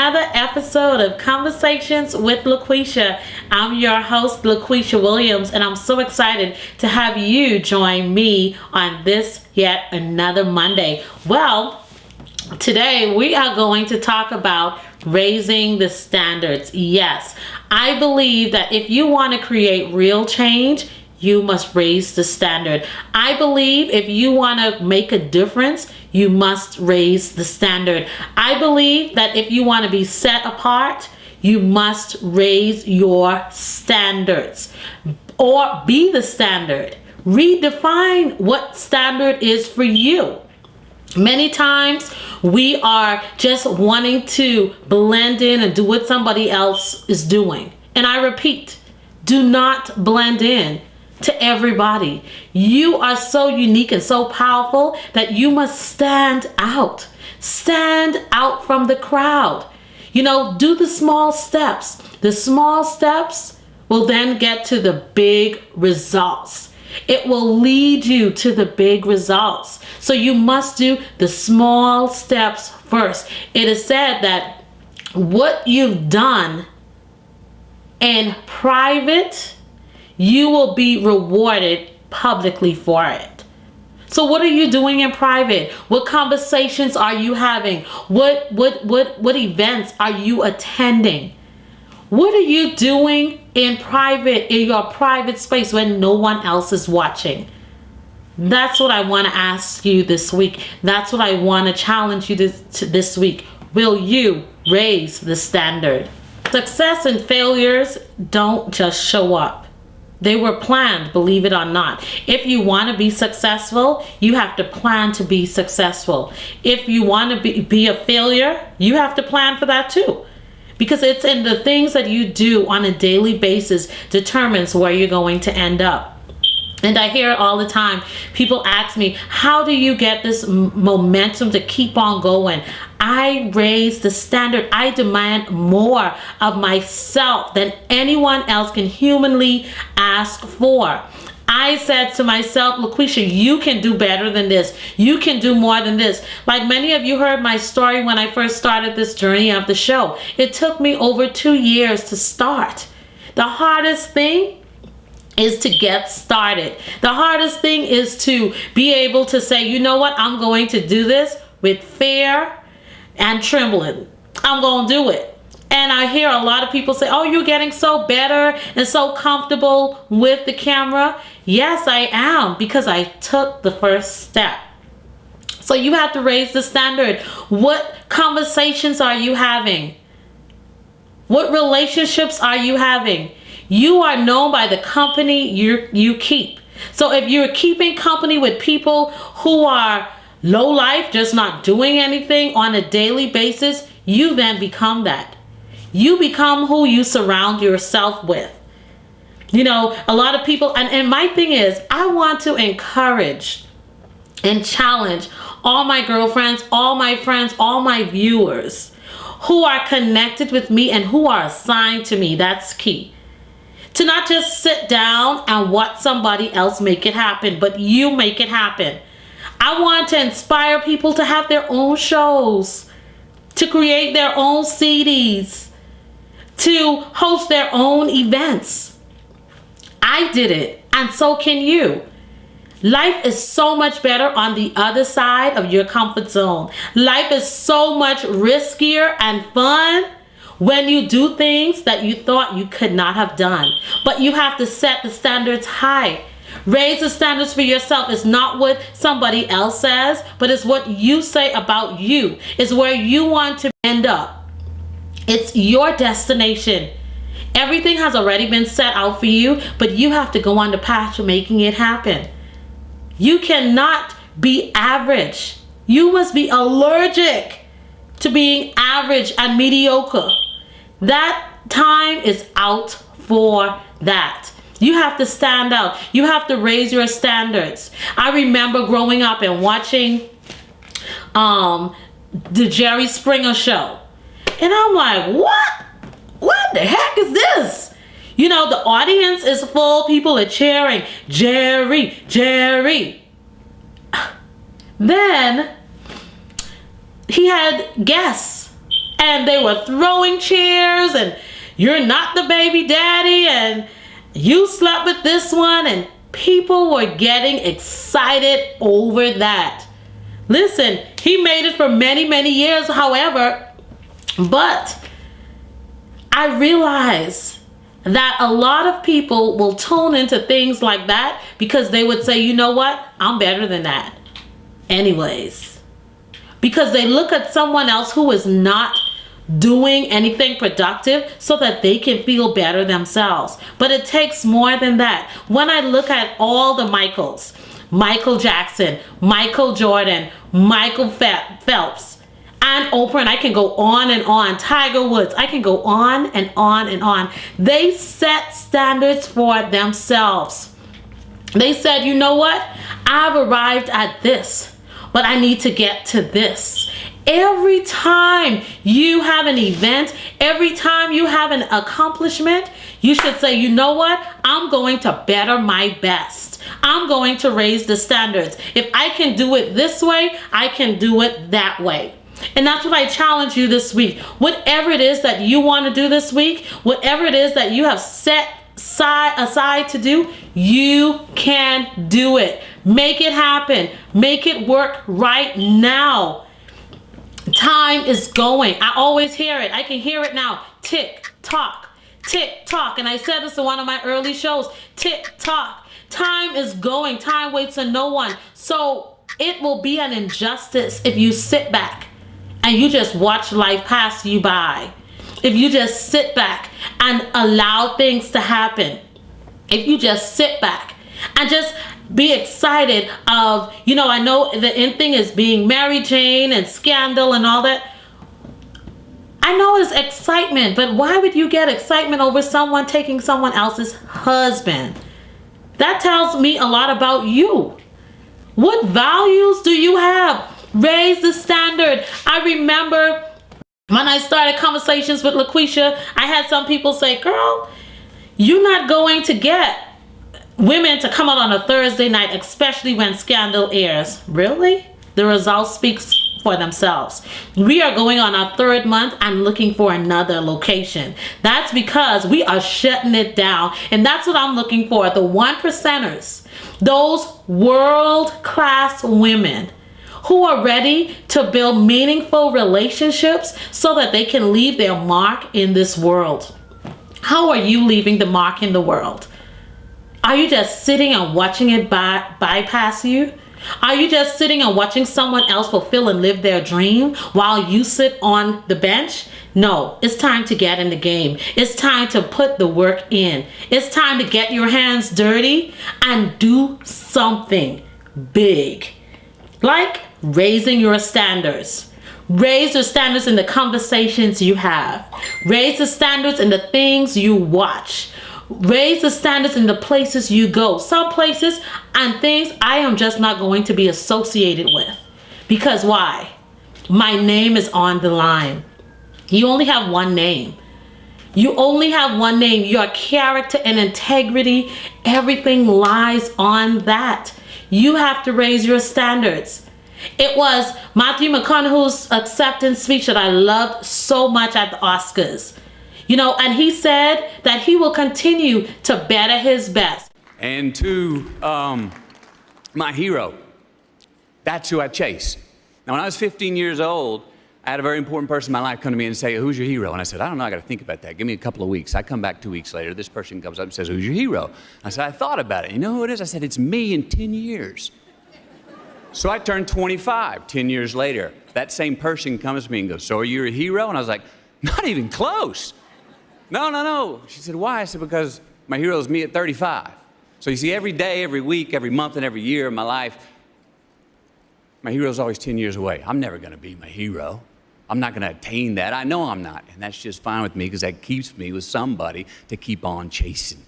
another episode of Conversations with LaQuisha. I'm your host, LaQuisha Williams, and I'm so excited to have you join me on this yet another Monday. Well, today we are going to talk about raising the standards. Yes, I believe that if you want to create real change, you must raise the standard. I believe if you want to make a difference, you must raise the standard. I believe that if you want to be set apart, you must raise your standards or be the standard. Redefine what standard is for you. Many times we are just wanting to blend in and do what somebody else is doing. And I repeat, do not blend in to everybody. You are so unique and so powerful that you must stand out. Stand out from the crowd. Do the small steps. The small steps will then get to the big results. It will lead you to the big results. So you must do the small steps first. It is said that what you've done in private, you will be rewarded publicly for it. So what are you doing in private? What conversations are you having? What events are you attending? What are you doing in private, in your private space when no one else is watching? That's what I want to ask you this week. That's what I want to challenge you this week. Will you raise the standard? Success and failures don't just show up. They were planned, believe it or not. If you want to be successful, you have to plan to be successful. If you want to be a failure, you have to plan for that too. Because it's in the things that you do on a daily basis determines where you're going to end up. And I hear it all the time. People ask me, how do you get this momentum to keep on going? I raise the standard. I demand more of myself than anyone else can humanly ask for. I said to myself, LaQuisha, you can do better than this. You can do more than this. Like many of you heard my story when I first started this journey of the show. It took me over 2 years to start. The hardest thing is to get started. The hardest thing is to be able to say, you know what, I'm going to do this with fear and trembling. I'm going to do it. And I hear a lot of people say, oh, you're getting so better and so comfortable with the camera. Yes, I am, because I took the first step. So you have to raise the standard. What conversations are you having? What relationships are you having? You are known by the company you keep. So if you're keeping company with people who are low life, just not doing anything on a daily basis, you then become that. You become who you surround yourself with. A lot of people, and my thing is, I want to encourage and challenge all my girlfriends, all my friends, all my viewers who are connected with me and who are assigned to me. That's key. To not just sit down and watch somebody else make it happen, but you make it happen. I want to inspire people to have their own shows, to create their own CDs, to host their own events. I did it, and so can you. Life is so much better on the other side of your comfort zone. Life is so much riskier and fun when you do things that you thought you could not have done. But you have to set the standards high. Raise the standards for yourself. It's not what somebody else says, but it's what you say about you. It's where you want to end up. It's your destination. Everything has already been set out for you, but you have to go on the path to making it happen. You cannot be average. You must be allergic to being average and mediocre. That time is out for that. You have to stand out. You have to raise your standards. I remember growing up and watching the Jerry Springer show. And I'm like, what? What the heck is this? The audience is full. People are cheering, Jerry, Jerry. Then he had guests. and they were throwing chairs and you're not the baby daddy and you slept with this one, and people were getting excited over that. Listen, he made it for many, many years, however, but I realize that a lot of people will tune into things like that because they would say, you know what, I'm better than that anyways. Because they look at someone else who is not doing anything productive so that they can feel better themselves. But it takes more than that. When I look at all the Michaels, Michael Jackson, Michael Jordan, Michael Phelps, and Oprah, and I can go on and on, Tiger Woods, I can go on and on and on. They set standards for themselves. They said, you know what? I've arrived at this, but I need to get to this. Every time you have an event, every time you have an accomplishment, you should say, you know what? I'm going to better my best. I'm going to raise the standards. If I can do it this way, I can do it that way. And that's what I challenge you this week. Whatever it is that you want to do this week, whatever it is that you have set aside to do, you can do it. Make it happen. Make it work right now. Time is going. I always hear it. I can hear it now. Tick tock, tick tock. And I said this in one of my early shows. Tick tock. Time is going. Time waits on no one. So it will be an injustice if you sit back and you just watch life pass you by. If you just sit back and allow things to happen. If you just sit back and just be excited of, you know, I know the end thing is being Mary Jane and Scandal and all that. I know it's excitement, but why would you get excitement over someone taking someone else's husband? That tells me a lot about you. What values do you have? Raise the standard. I remember when I started Conversations with LaQuisha, I had some people say, girl, you're not going to get women to come out on a Thursday night, especially when Scandal airs. Really? The results speak for themselves. We are going on our third month and looking for another location. That's because we are shutting it down. And that's what I'm looking for. The 1%ers, those world-class women who are ready to build meaningful relationships so that they can leave their mark in this world. How are you leaving the mark in the world? Are you just sitting and watching it bypass you? Are you just sitting and watching someone else fulfill and live their dream while you sit on the bench? No, it's time to get in the game. It's time to put the work in. It's time to get your hands dirty and do something big. Like raising your standards. Raise your standards in the conversations you have. Raise the standards in the things you watch. Raise the standards in the places you go. Some places and things I am just not going to be associated with. Because why? My name is on the line. You only have one name. You only have one name. Your character and integrity, everything lies on that. You have to raise your standards. It was Matthew McConaughey's acceptance speech that I loved so much at the Oscars. You know, and he said that he will continue to better his best. And to my hero, that's who I chase. Now, when I was 15 years old, I had a very important person in my life come to me and say, who's your hero? And I said, I don't know, I got to think about that. Give me a couple of weeks. I come back 2 weeks later. This person comes up and says, who's your hero? I said, I thought about it. You know who it is? I said, it's me in 10 years. So I turned 25 10 years later. That same person comes to me and goes, so are you a hero? And I was like, not even close. No. She said, why? I said, because my hero is me at 35. So you see, every day, every week, every month, and every year of my life, my hero is always 10 years away. I'm never going to be my hero. I'm not going to attain that. I know I'm not. And that's just fine with me because that keeps me with somebody to keep on chasing.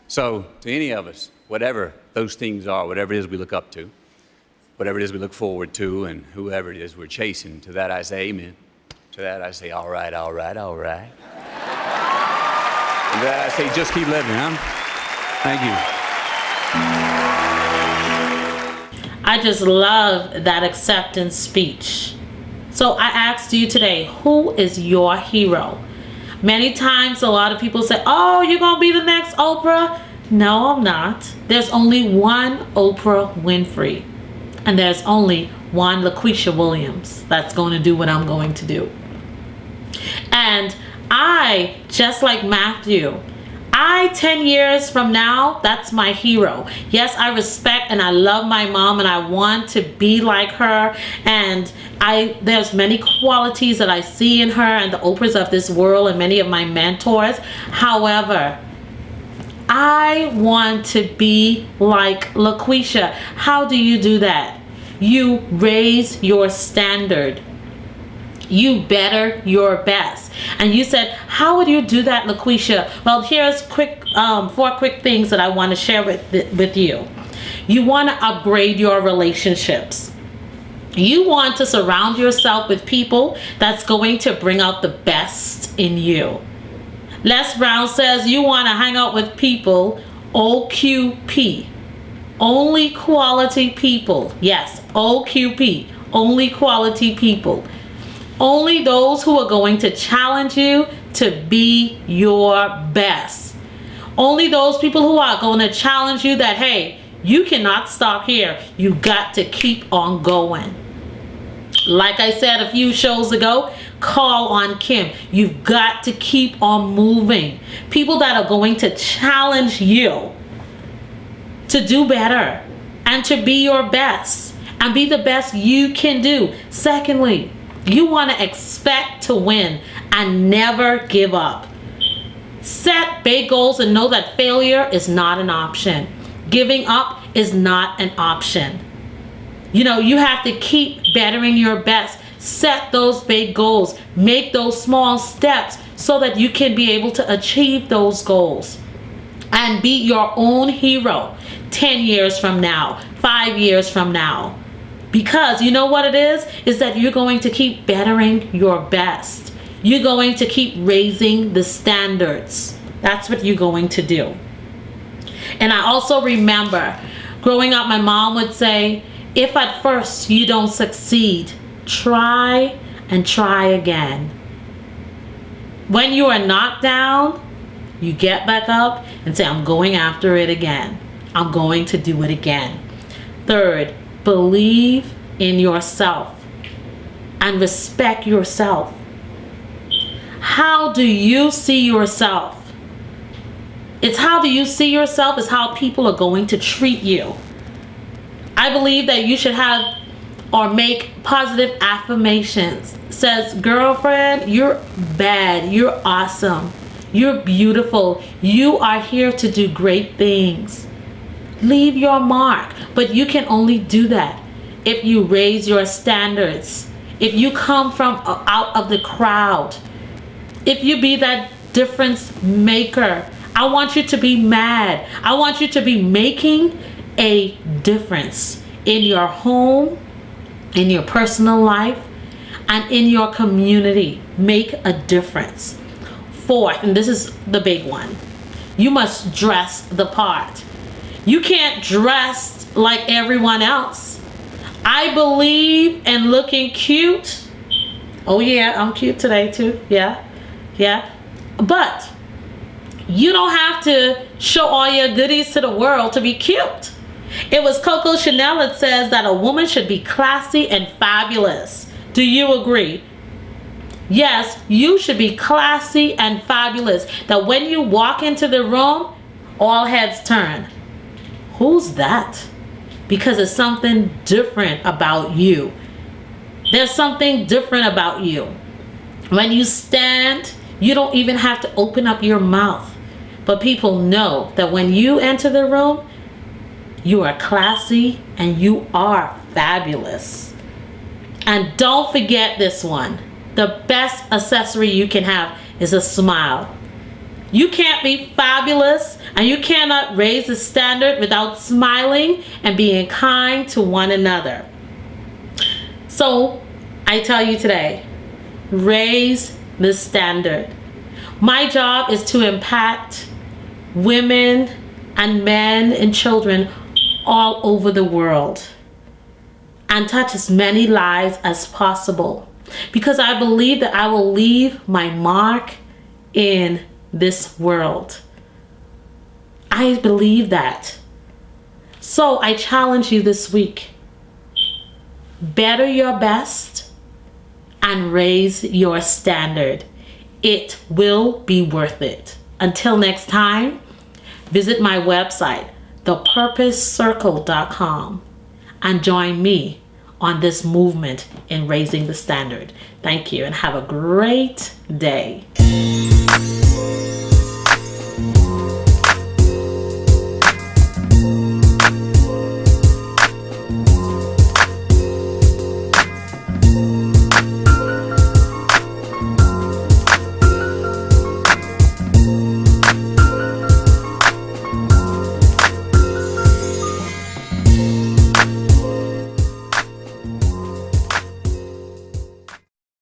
So to any of us, whatever those things are, whatever it is we look up to, whatever it is we look forward to, and whoever it is we're chasing, to that I say amen. To that I say, all right. And to that I say, just keep living, huh? Thank you. I just love that acceptance speech. So I asked you today, who is your hero? Many times a lot of people say, oh, you're gonna be the next Oprah. No, I'm not. There's only one Oprah Winfrey, and there's only one LaQuisha Williams that's going to do what I'm going to do. And I, just like Matthew, 10 years from now, that's my hero. Yes, I respect and I love my mom and I want to be like her. And there's many qualities that I see in her and the Oprahs of this world and many of my mentors. However, I want to be like LaQuisha. How do you do that? You raise your standard. You better your best. And you said, how would you do that, LaQuisha? Well, here's four quick things that I want to share with you. You want to upgrade your relationships. You want to surround yourself with people that's going to bring out the best in you. Les Brown says you want to hang out with people, OQP, only quality people. Yes, OQP, only quality people. Only those who are going to challenge you to be your best. Only those people who are going to challenge you that, hey, you cannot stop here. You got to keep on going. Like I said a few shows ago, call on Kim. You've got to keep on moving. People that are going to challenge you to do better and to be your best and be the best you can do. Secondly, you want to expect to win and never give up. Set big goals and know that failure is not an option. Giving up is not an option. You know, you have to keep bettering your best. Set those big goals. Make those small steps so that you can be able to achieve those goals. And be your own hero 10 years from now, 5 years from now. Because you know what it is that you're going to keep bettering your best. You're going to keep raising the standards. That's what you're going to do. And I also remember growing up, my mom would say, if at first you don't succeed, try and try again. When you are knocked down, you get back up and say, I'm going after it again. I'm going to do it again. Third, believe in yourself and respect yourself. How do you see yourself? It's how do you see yourself is how people are going to treat you. I believe that you should have or make positive affirmations. Says, girlfriend, you're bad. You're awesome. You're beautiful. You are here to do great things. Leave your mark. But you can only do that if you raise your standards. If you come from out of the crowd. If you be that difference maker. I want you to be mad. I want you to be making a difference in your home, in your personal life, and in your community. Make a difference. Fourth, and this is the big one, you must dress the part. You can't dress like everyone else. I believe in looking cute. Oh yeah, I'm cute today too. Yeah. But you don't have to show all your goodies to the world to be cute. It was Coco Chanel that says that a woman should be classy and fabulous. Do you agree? Yes, you should be classy and fabulous. That when you walk into the room, all heads turn. Who's that? Because it's something different about you. There's something different about you. When you stand, you don't even have to open up your mouth. But people know that when you enter the room, you are classy and you are fabulous. And don't forget this one. The best accessory you can have is a smile. You can't be fabulous and you cannot raise the standard without smiling and being kind to one another. So I tell you today, raise the standard. My job is to impact women and men and children all over the world and touch as many lives as possible. because I believe that I will leave my mark in this world. I believe that. So I challenge you this week. Better your best and raise your standard. It will be worth it. Until next time, visit my website, thepurposecircle.com, and join me on this movement in raising the standard. Thank you and have a great day.